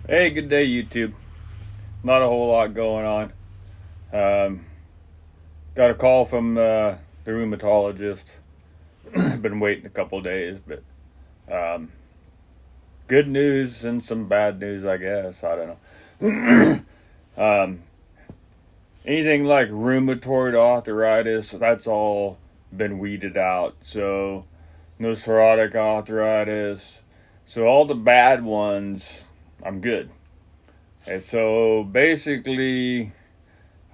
Hey, good day, YouTube. Not a whole lot going on. Um, got a call from the rheumatologist. Been waiting a couple days, but um, good news and some bad news, I guess. I don't know. um, Anything like rheumatoid arthritis, that's all been weeded out. So, no psoriatic arthritis. So, all the bad ones, I'm good. And so basically,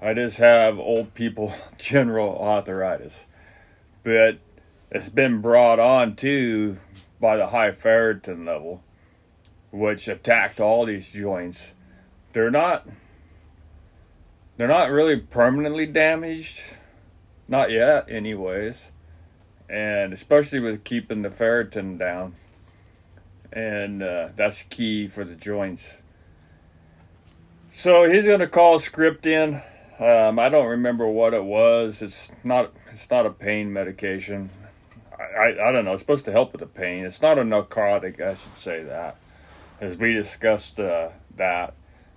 I just have old people general arthritis. But it's been brought on too by the high ferritin level, which attacked all these joints. They're not they're not really permanently damaged. Not yet anyways. And especially with keeping the ferritin down. And that's key for the joints. So he's going to call script in. I don't remember what it was. It's not a pain medication. I don't know. It's supposed to help with the pain. It's not a narcotic. I should say that, as we discussed that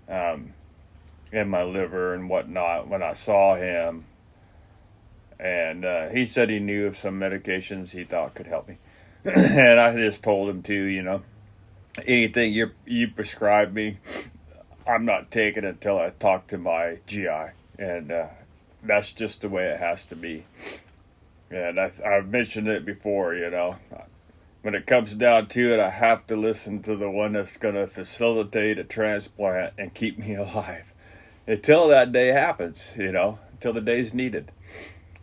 in my liver and whatnot when I saw him, and he said he knew of some medications he thought could help me, and I just told him to, anything you prescribe me, I'm not taking it until I talk to my GI, and that's just the way it has to be. And I've mentioned it before, when it comes down to it, I have to listen to the one that's going to facilitate a transplant and keep me alive until that day happens, until the day's needed.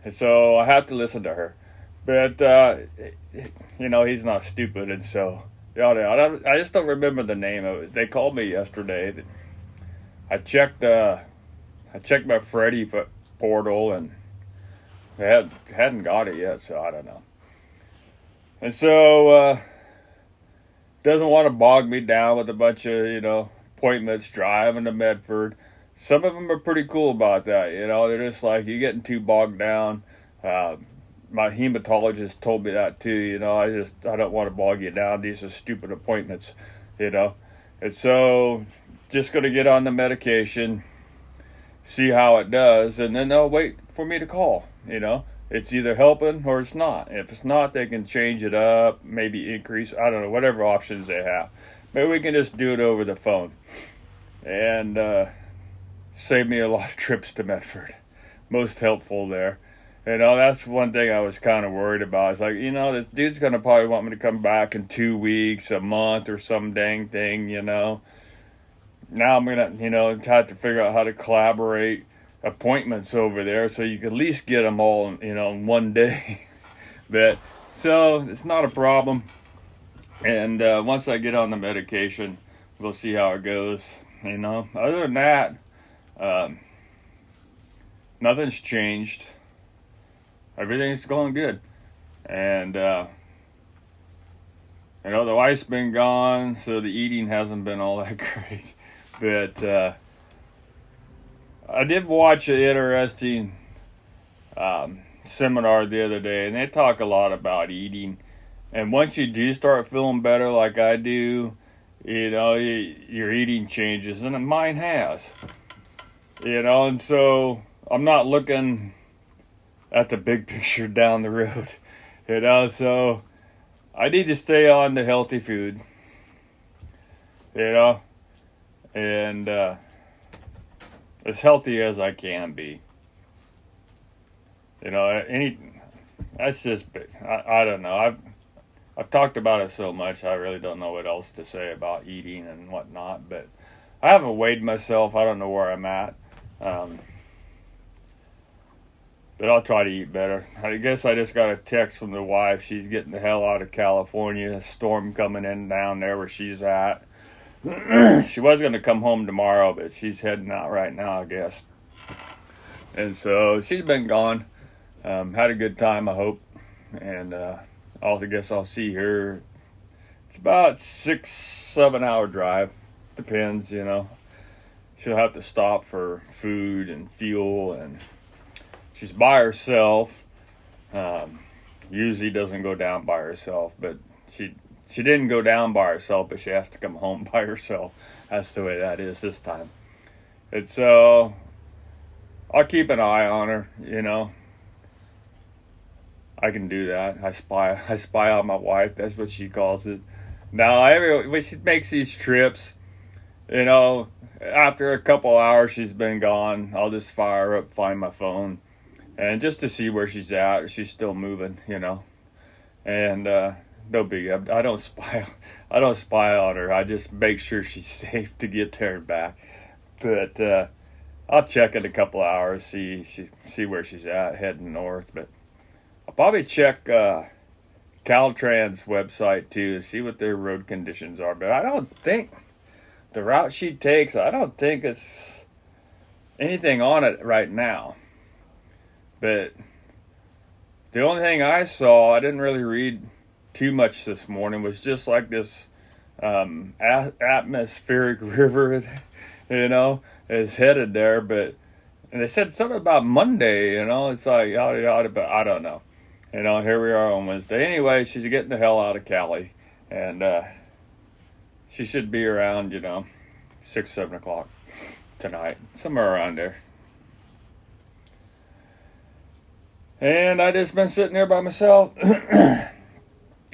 And so I have to listen to her. But, he's not stupid, and so, I just don't remember the name of it. They called me yesterday. I checked my Freddy portal, and they hadn't got it yet, so I don't know. And so doesn't want to bog me down with a bunch of appointments driving to Medford. Some of them are pretty cool about that. They're just like, you're getting too bogged down. My hematologist told me that too. I don't want to bog you down. These are stupid appointments. And so just going to get on the medication, see how it does, and then they'll wait for me to call. It's either helping or it's not. If it's not, they can change it up, maybe increase, I don't know, whatever options they have. Maybe we can just do it over the phone and save me a lot of trips to Medford. Most helpful there. That's one thing I was kind of worried about. It's like, this dude's going to probably want me to come back in 2 weeks, a month, or some dang thing, Now I'm going to, have to figure out how to collaborate appointments over there so you can at least get them all, in one day. But, so, it's not a problem. And once I get on the medication, we'll see how it goes, Other than that, nothing's changed. Everything's going good. And, the wife's been gone, so the eating hasn't been all that great. But I did watch an interesting seminar the other day, and they talk a lot about eating. And once you do start feeling better like I do, your eating changes, and mine has. And so I'm not looking at the big picture down the road. So I need to stay on the healthy food. And as healthy as I can be. That's just big. I don't know. I've talked about it so much, I really don't know what else to say about eating and whatnot, but I haven't weighed myself. I don't know where I'm at. But I'll try to eat better. I guess I just got a text from the wife. She's getting the hell out of California. A storm coming in down there where she's at. She was going to come home tomorrow, but she's heading out right now, I guess. And so she's been gone. Had a good time, I hope. And I guess I'll see her. It's about 6-7 hour drive. Depends, She'll have to stop for food and fuel, and she's by herself. Usually doesn't go down by herself, but She didn't go down by herself, but she has to come home by herself. That's the way that is this time. And so I'll keep an eye on her, you know. I can do that. I spy on my wife. That's what she calls it. Now, when she makes these trips, you know, after a couple hours she's been gone, I'll just fire her up, find my phone, and just to see where she's at. She's still moving, you know. And no big. I don't spy. I don't spy on her. I just make sure she's safe to get there and back. But I'll check in a couple hours, see where she's at, heading north. But I'll probably check Caltrans website too to see what their road conditions are. But I don't think the route she takes, I don't think it's anything on it right now. But the only thing I saw, I didn't really read too much this morning, was just like this atmospheric river, you know, is headed there. But and they said something about Monday, you know, it's like yada yada, but I don't know. You know, here we are on Wednesday. Anyway, she's getting the hell out of Cali, and she should be around, you know, 6, 7 o'clock tonight, somewhere around there. And I just been sitting there by myself,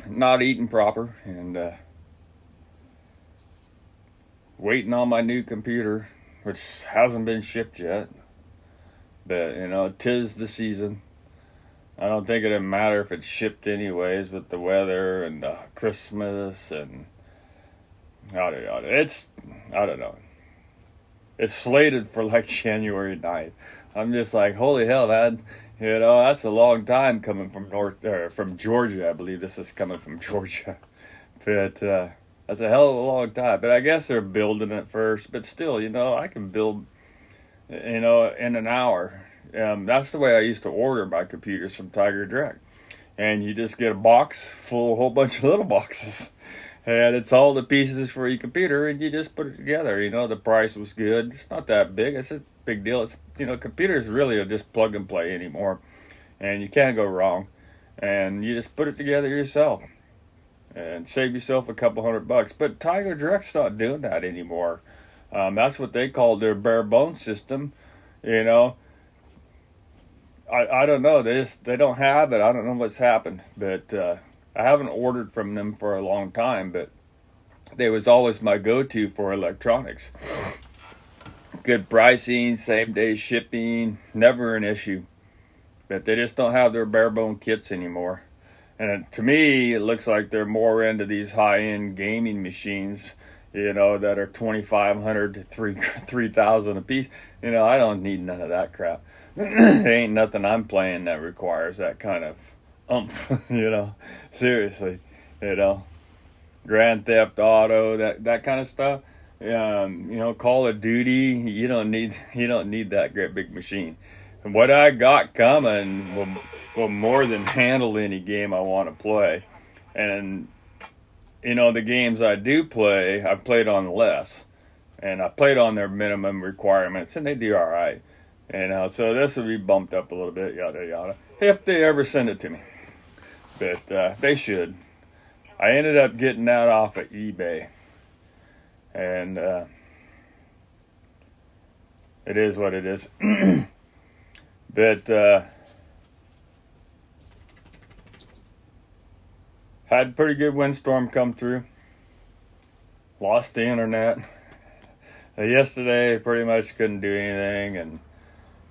not eating proper, and waiting on my new computer, which hasn't been shipped yet. But, you know, 'tis the season. I don't think it'd matter if it's shipped anyways with the weather and Christmas and yada yada. I don't know. It's slated for like January 9th. I'm just like, holy hell, man. You know, that's a long time coming from from Georgia. I believe this is coming from Georgia. But that's a hell of a long time. But I guess they're building it first. But still, you know, I can build, you know, in an hour. That's the way I used to order my computers from Tiger Direct. And you just get a box full, a whole bunch of little boxes. And it's all the pieces for your computer, and you just put it together. You know, the price was good. It's not that big. It's a big deal. It's, you know, computers really are just plug and play anymore. And you can't go wrong. And you just put it together yourself. And save yourself a couple $100. But Tiger Direct's not doing that anymore. That's what they call their bare bones system, you know. I don't know. They don't have it. I don't know what's happened. But I haven't ordered from them for a long time. But they was always my go-to for electronics. Good pricing, same day shipping, never an issue. But they just don't have their bare bone kits anymore. And to me, it looks like they're more into these high-end gaming machines, you know, that are $2,500 to $3,000 a piece. You know, I don't need none of that crap. There ain't nothing I'm playing that requires that kind of oomph, you know. Seriously, you know. Grand Theft Auto, that kind of stuff. You know, Call of Duty, you don't need that great big machine. And what I got coming will more than handle any game I want to play. And, you know, the games I do play, I've played on less. And I played on their minimum requirements, and they do all right. You know, so this will be bumped up a little bit, yada, yada, if they ever send it to me. But they should. I ended up getting that off of eBay. And it is what it is. But had a pretty good windstorm come through. Lost the internet. Yesterday, I pretty much couldn't do anything. And,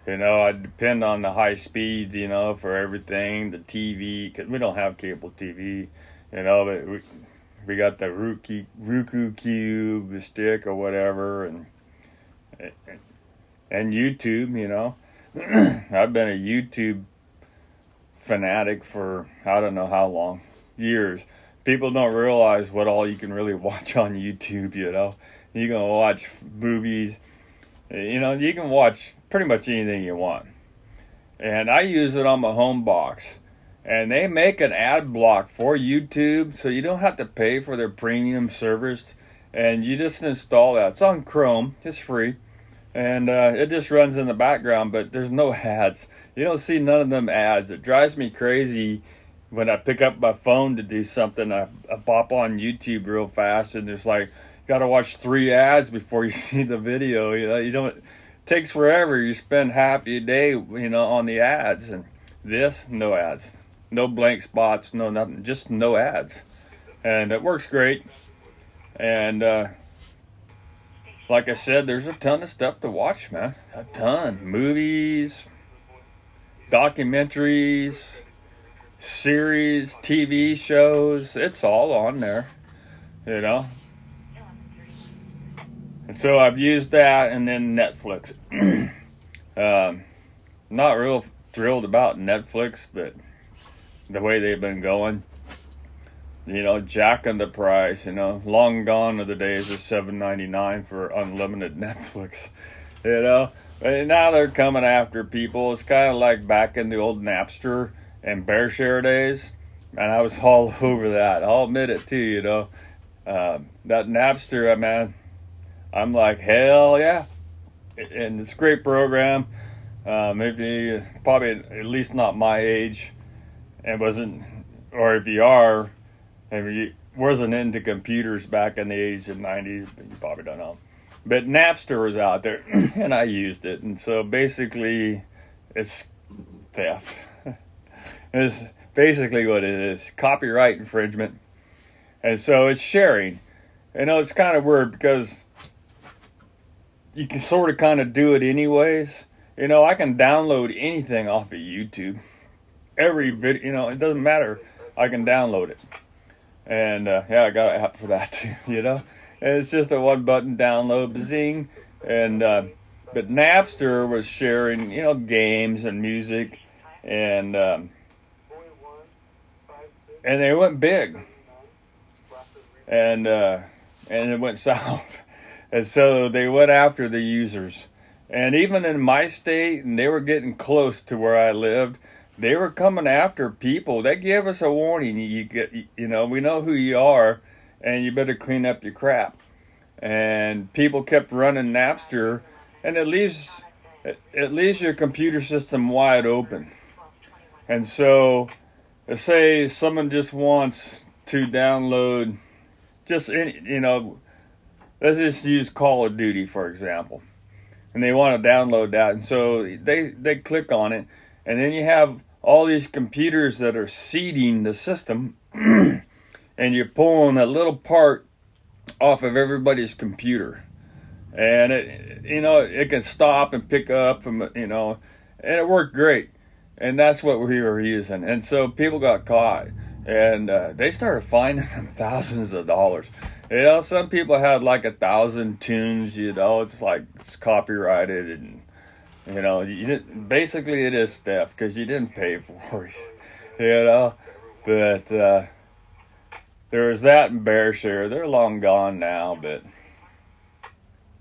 you know, I depend on the high speeds, you know, for everything. The TV, because we don't have cable TV. You know, but we got the Roku Cube, the stick or whatever. And YouTube, you know. I've been a YouTube fanatic for I don't know how long, years. People don't realize what all you can really watch on YouTube, you know. You can watch movies, you know, you can watch pretty much anything you want. And I use it on my home box. And they make an ad block for YouTube, so you don't have to pay for their premium service. And you just install that. It's on Chrome. It's free. And it just runs in the background, but there's no ads. You don't see none of them ads. It drives me crazy when I pick up my phone to do something, I pop on YouTube real fast, and there's like, got to watch 3 ads before you see the video. You don't. It takes forever. You spend half your day, on the ads, and this, no ads, no blank spots, no nothing, just no ads, and it works great. And like I said, there's a ton of stuff to watch, man. A ton. Movies, documentaries, series, TV shows. It's all on there, And so I've used that, and then Netflix. Not real thrilled about Netflix, but the way they've been going. Jacking the price, long gone are the days of $7.99 for unlimited Netflix, But now they're coming after people. It's kind of like back in the old Napster and BearShare days, and I was all over that. I'll admit it too, that Napster, man, I'm like, hell yeah, and it's a great program. If you probably at least not my age, and wasn't, or if you are. And you wasn't into computers back in the 80s and 90s, but you probably don't know. But Napster was out there, and I used it. And so basically, it's theft. It's basically what it is. Copyright infringement. And so it's sharing. It's kind of weird because you can sort of kind of do it anyways. I can download anything off of YouTube. Every video, it doesn't matter. I can download it. And I got an app for that too, And it's just a one button download, zing. And but Napster was sharing, games and music, and they went big, and it went south, and so they went after the users, and even in my state, and they were getting close to where I lived. They were coming after people. They gave us a warning. We know who you are, and you better clean up your crap. And people kept running Napster, and it leaves your computer system wide open. And so, let's say someone just wants to download, let's just use Call of Duty for example, and they want to download that, and so they click on it, and then you have all these computers that are seeding the system, and you're pulling a little part off of everybody's computer, and it can stop and pick up from, and it worked great, and that's what we were using, and so people got caught, and they started fining them thousands of dollars. Some people had like 1,000 tunes, it's like it's copyrighted, and basically it is theft because you didn't pay for it, But there was that in BearShare. They're long gone now, but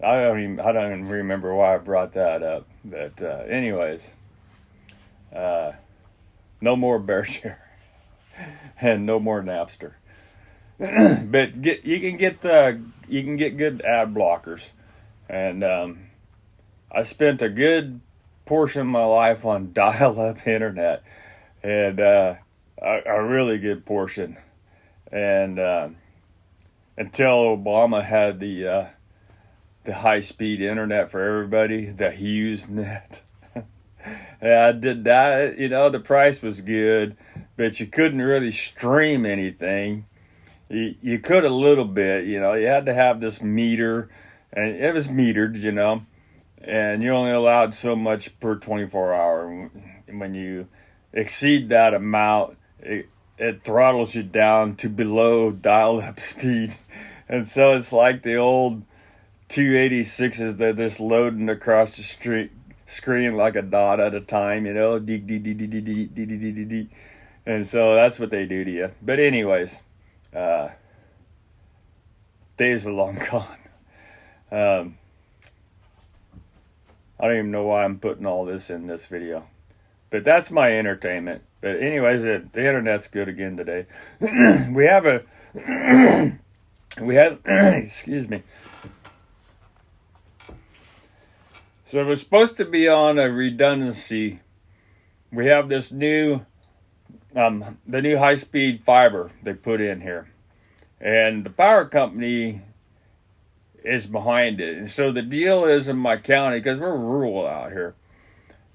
I don't even remember why I brought that up. But anyways, no more BearShare and no more Napster. But you can get good ad blockers, and I spent a good portion of my life on dial-up internet, and a really good portion, and until Obama had the high-speed internet for everybody, the HughesNet. Yeah, I did that. The price was good, but you couldn't really stream anything. You could a little bit, you had to have this meter, and it was metered, and you're only allowed so much per 24 hour. When you exceed that amount, it throttles you down to below dial-up speed. And so it's like the old 286s that just loading across the screen like a dot at a time, deek, deek, deek, deek, deek, deek, deek, deek, deek, deek. And so that's what they do to you. But anyways, days are long gone. I don't even know why I'm putting all this in this video, but that's my entertainment. But anyways, the internet's good again today. Excuse me. So we're supposed to be on a redundancy. We have this new the new high-speed fiber they put in here. And the power company is behind it. And so the deal is in my county, because we're rural out here,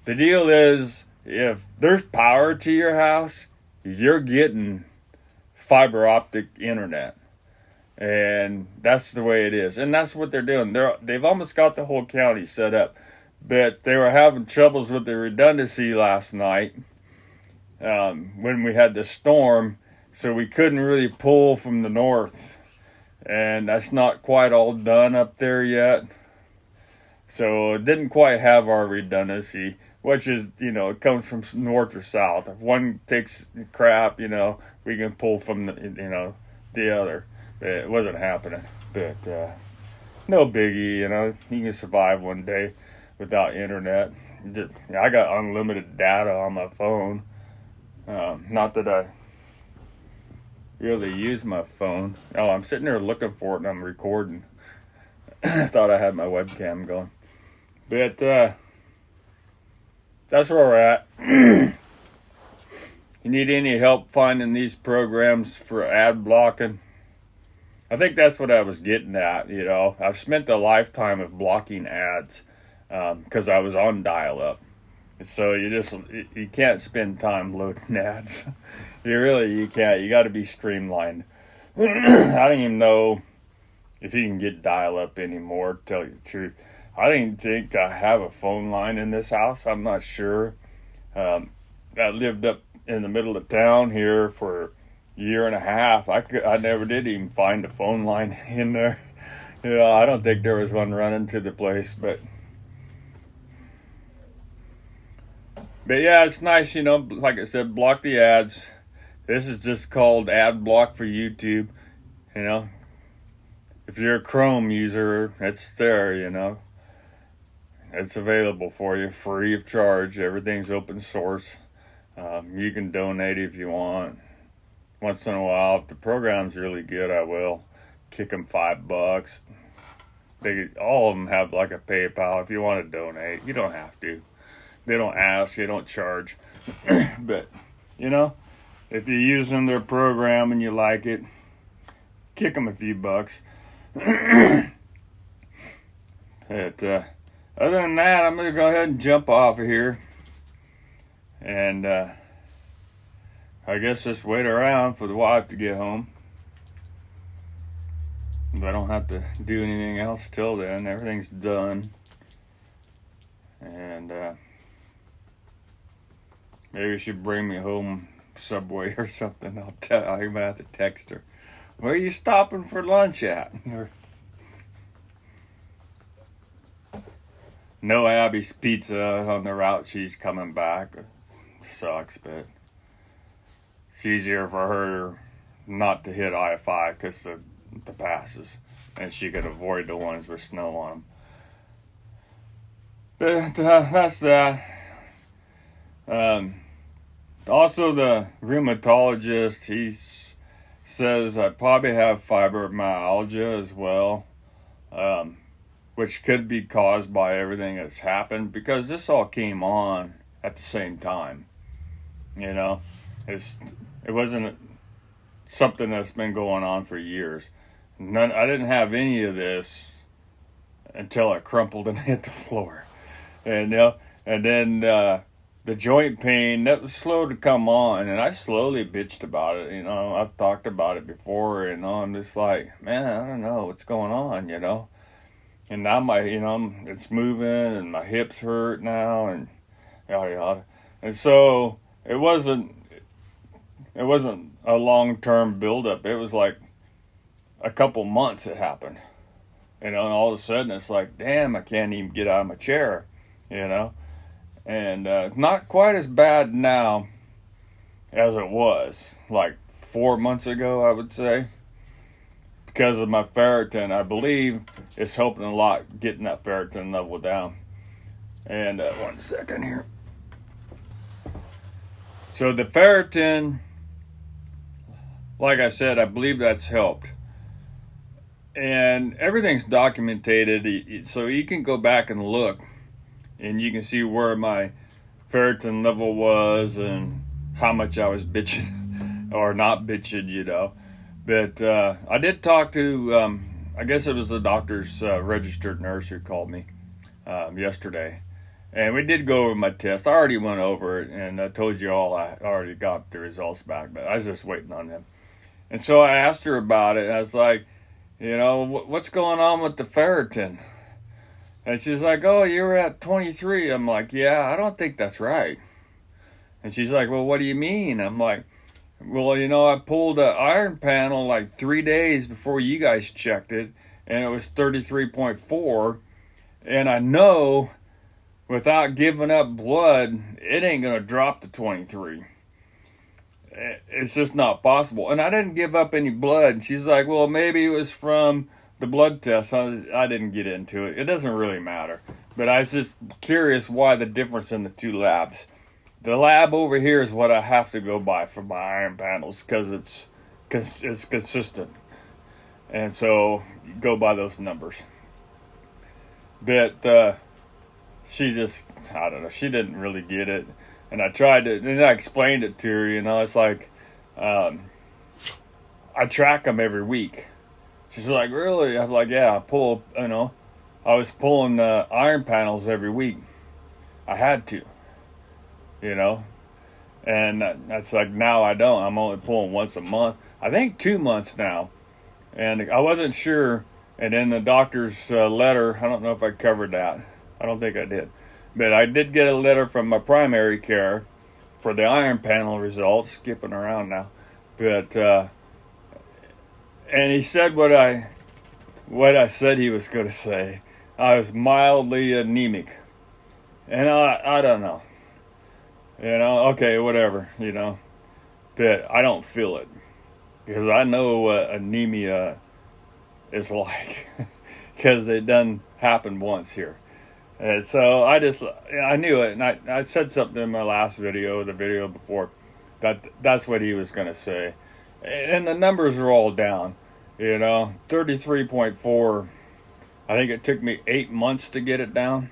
the deal is if there's power to your house, you're getting fiber optic internet. And that's the way it is. And that's what they're doing. They've almost got the whole county set up. But they were having troubles with the redundancy last night when we had the storm. So we couldn't really pull from the north. And that's not quite all done up there yet. So it didn't quite have our redundancy, which is, it comes from north or south. If one takes crap, we can pull from the other. It wasn't happening, but no biggie, you can survive one day without internet. I got unlimited data on my phone. Not that I really use my phone. Oh, I'm sitting there looking for it and I'm recording. I thought I had my webcam going. But that's where we're at. You need any help finding these programs for ad blocking? I think that's what I was getting at, I've spent a lifetime of blocking ads because I was on dial-up. So you can't spend time loading ads. You can't. You got to be streamlined. I don't even know if you can get dial-up anymore, to tell you the truth. I don't even think I have a phone line in this house. I'm not sure. I lived up in the middle of town here for year and a half. I never did even find a phone line in there. I don't think there was one running to the place, but yeah, it's nice, like I said, block the ads. This is just called ad block for YouTube. If you're a Chrome user, it's there, it's available for you, free of charge. Everything's open source. You can donate if you want. Once in a while, if the program's really good, I will kick them $5. All of them have like a PayPal. If you want to donate, you don't have to. They don't ask, they don't charge. But, if you're using their program and you like it, kick them a few bucks. But other than that, I'm going to go ahead and jump off of here. And I guess just wait around for the wife to get home. But I don't have to do anything else till then. Everything's done. And maybe she bring me home Subway or something. I'm gonna have to text her. Where are you stopping for lunch at? No Abby's Pizza on the route she's coming back. It sucks, but it's easier for her not to hit I-5 because the passes, and she could avoid the ones with snow on them. But that's that. Also, the rheumatologist, he says I probably have fibromyalgia as well, which could be caused by everything that's happened, because this all came on at the same time. It wasn't something that's been going on for years. I didn't have any of this until I crumpled and hit the floor. And then the joint pain, that was slow to come on, and I slowly bitched about it. I've talked about it before, I'm just like, man, I don't know what's going on, And now it's moving, and my hips hurt now, and yada yada. And so it wasn't a long-term buildup. It was like a couple months it happened. And all of a sudden it's like, damn, I can't even get out of my chair, And not quite as bad now as it was like 4 months ago, I would say. Because of my ferritin, I believe it's helping a lot getting that ferritin level down. And 1 second here. So the ferritin, like I said, I believe that's helped. And everything's documented, so you can go back and look, and you can see where my ferritin level was and how much I was bitching or not bitching, you know. But I did talk to, I guess it was the doctor's registered nurse who called me yesterday. And we did go over my test. I already went over it, and I told you all I already got the results back, but I was just waiting on them. And so I asked her about it, and I was like, you know, what's going on with the ferritin? And she's like, oh, you were at 23. I'm like, yeah, I don't think that's right. And she's like, well, what do you mean? I'm like, well, you know, I pulled an iron panel like 3 days before you guys checked it, and it was 33.4. And I know without giving up blood, it ain't going to drop to 23. It's just not possible. And I didn't give up any blood. And she's like, well, maybe it was from the blood test. I didn't get into it. It doesn't really matter. But I was just curious why the difference in the two labs. The lab over here is what I have to go by for my iron panels because it's consistent. And so go by those numbers. But she just, I don't know, she didn't really get it. And I tried to, and I explained it to her, you know, it's like, I track them every week. She's like, really? I'm like, yeah, I was pulling iron panels every week. I had to, you know, and that's like, now I don't. I'm only pulling once a month. I think 2 months now. And I wasn't sure. And in the doctor's letter, I don't know if I covered that. I don't think I did. But I did get a letter from my primary care for the iron panel results, skipping around now. But, and he said what I said he was going to say. I was mildly anemic. And I don't know. You know, okay, whatever, you know. But I don't feel it. Because I know what anemia is like. Because it done happened once here. And so I knew it, and I said something in my last video, the video before, that's what he was going to say. And the numbers are all down, you know, 33.4. I think it took me 8 months to get it down,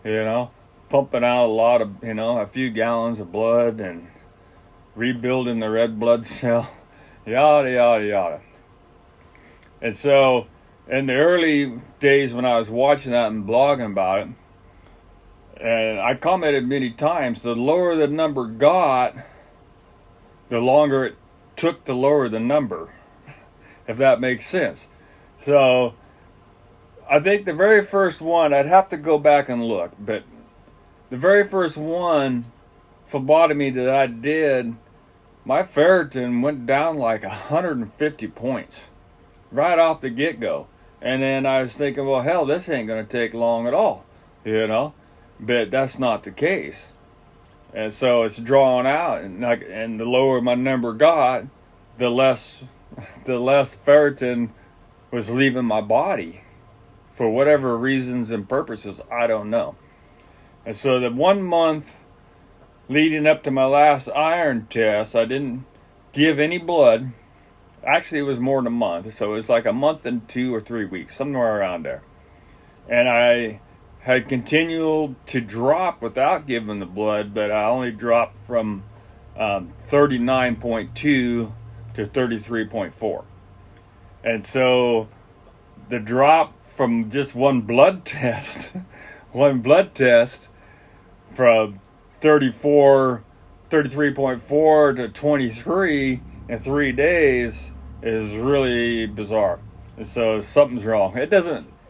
you know, pumping out a lot of, you know, a few gallons of blood and rebuilding the red blood cell, yada, yada, yada. And so in the early days when I was watching that and blogging about it, and I commented many times, the lower the number got, the longer it took to lower the number, if that makes sense. So I think the very first one, I'd have to go back and look, but the very first one, phlebotomy that I did, my ferritin went down like 150 points right off the get-go. And then I was thinking, well, hell, this ain't going to take long at all, you know? But that's not the case. And so it's drawn out, and the lower my number got, the less ferritin was leaving my body. For whatever reasons and purposes, I don't know. And so the 1 month leading up to my last iron test, I didn't give any blood. Actually, it was more than a month. So it was like a month and 2 or 3 weeks, somewhere around there. And I had continued to drop without giving the blood, but I only dropped from 39.2 to 33.4. And so the drop from just one blood test from 33.4 to 23 in 3 days is really bizarre. And so something's wrong.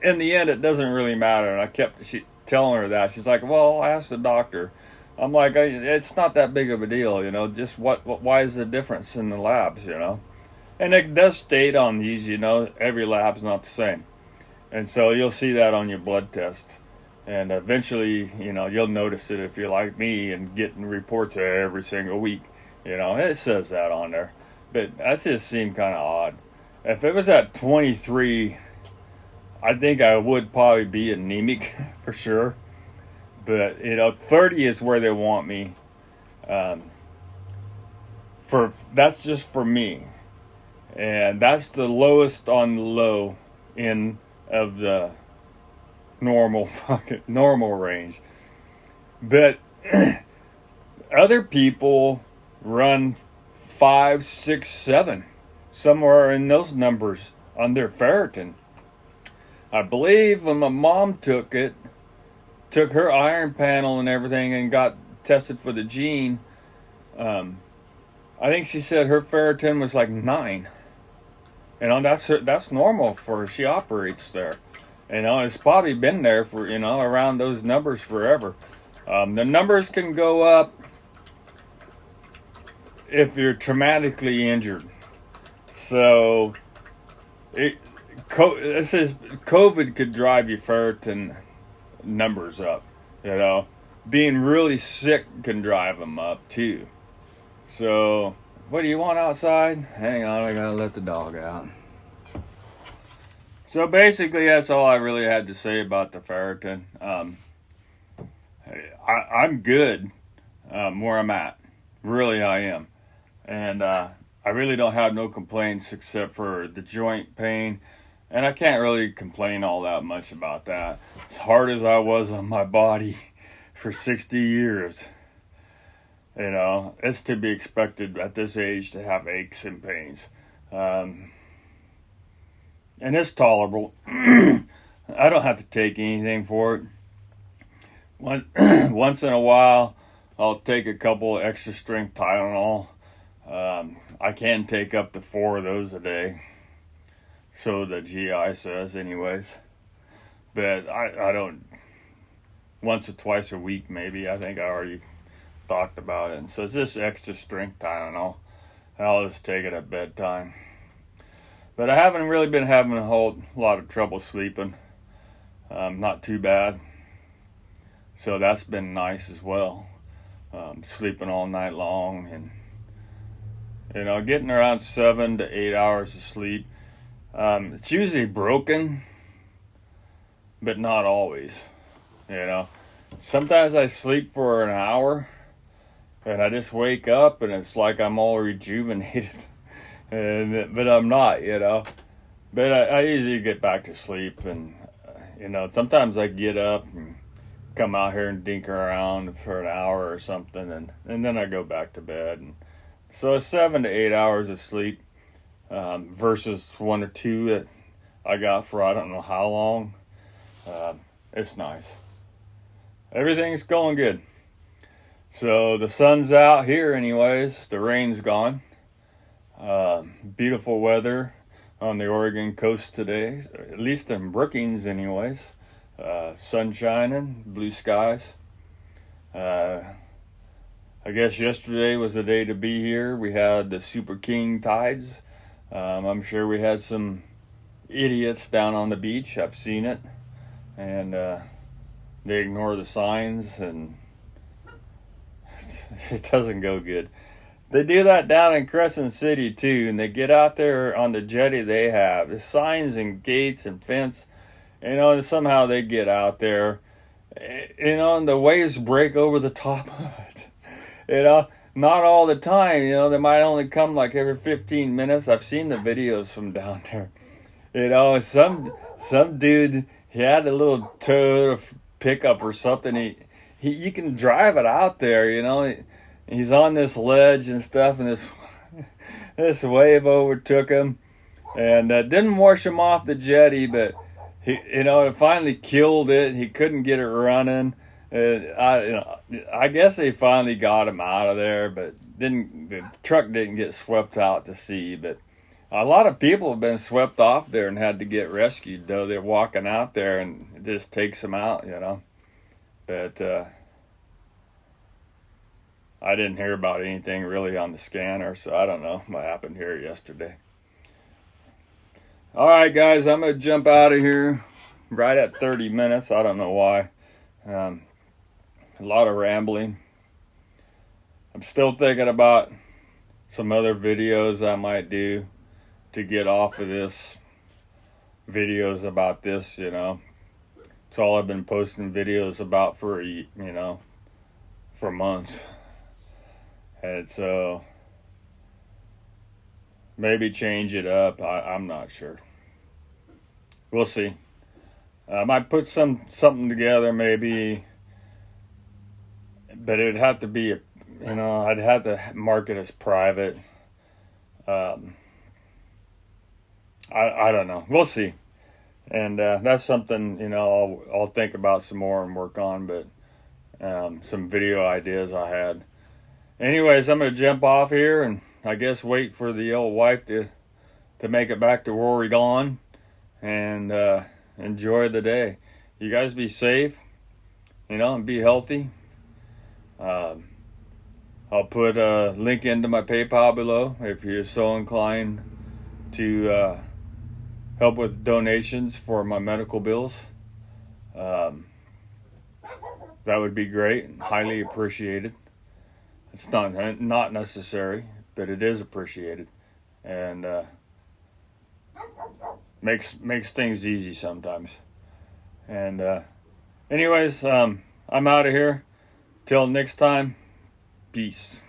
In the end, it doesn't really matter. And I kept telling her that. She's like, well, I asked the doctor. I'm like, it's not that big of a deal, you know, just why is the difference in the labs, you know? And it does state on these, you know, every lab's not the same. And so you'll see that on your blood test. And eventually, you know, you'll notice it if you're like me and getting reports every single week. You know, it says that on there. But that just seemed kind of odd. If it was at 23, I think I would probably be anemic for sure. But, you know, 30 is where they want me. That's just for me. And that's the lowest on the low end of the normal range. But other people run 5, 6, 7, somewhere in those numbers on their ferritin. I believe when my mom took her iron panel and everything and got tested for the gene, I think she said her ferritin was like 9. That's normal for her. She operates there. It's probably been there for, around those numbers forever. The numbers can go up if you're traumatically injured. So, COVID could drive your ferritin numbers up. Being really sick can drive them up too. So, what do you want outside? Hang on, I gotta let the dog out. So basically, that's all I really had to say about the ferritin. I'm good where I'm at. Really, I am. And I really don't have no complaints except for the joint pain. And I can't really complain all that much about that. As hard as I was on my body for 60 years, it's to be expected at this age to have aches and pains. And it's tolerable. I don't have to take anything for it. Once in a while, I'll take a couple extra strength Tylenol. I can take up to 4 of those a day. So the GI says anyways. But I don't, once or twice a week maybe. I think I already talked about it. And so it's just extra strength Tylenol. And I'll just take it at bedtime. But I haven't really been having a whole lot of trouble sleeping. Not too bad. So that's been nice as well. Sleeping all night long and, getting around 7 to 8 hours of sleep. It's usually broken, but not always. Sometimes I sleep for an hour and I just wake up and it's like I'm all rejuvenated. But I'm not, But I usually get back to sleep and, sometimes I get up and come out here and dink around for an hour or something and then I go back to bed. And so it's 7 to 8 hours of sleep versus 1 or 2 that I got for I don't know how long. It's nice. Everything's going good. So the sun's out here anyways. The rain's gone. Beautiful weather on the Oregon coast today, at least in Brookings anyways. Sun shining, blue skies. I guess yesterday was the day to be here. We had the Super King tides. I'm sure we had some idiots down on the beach. I've seen it. And they ignore the signs and it doesn't go good. They do that down in Crescent City too, and they get out there on the jetty they have. The signs and gates and fence, and somehow they get out there, and the waves break over the top of it. Not all the time, they might only come like every 15 minutes. I've seen the videos from down there. Some dude, he had a little Toyota pickup or something. You can drive it out there, He's on this ledge and stuff, and this wave overtook him, and didn't wash him off the jetty, but it finally killed it. He couldn't get it running. I guess they finally got him out of there, but the truck didn't get swept out to sea. But a lot of people have been swept off there and had to get rescued. Though they're walking out there, and it just takes them out, But I didn't hear about anything really on the scanner, so I don't know what happened here yesterday. All right, guys, I'm going to jump out of here right at 30 minutes. I don't know why. A lot of rambling. I'm still thinking about some other videos I might do to get off of this. Videos about this, It's all I've been posting videos about for, for months. And so maybe change it up. I'm not sure. We'll see. I might put something together maybe, but it'd have to be I'd have to mark it as private. I don't know. We'll see. And that's something, I'll think about some more and work on, but some video ideas I had. Anyways, I'm going to jump off here and I guess wait for the old wife to make it back to Oregon and enjoy the day. You guys be safe, and be healthy. I'll put a link into my PayPal below if you're so inclined to help with donations for my medical bills. That would be great and highly appreciated. It's not necessary, but it is appreciated, and makes things easy sometimes. And anyways, I'm out of here. Till next time, peace.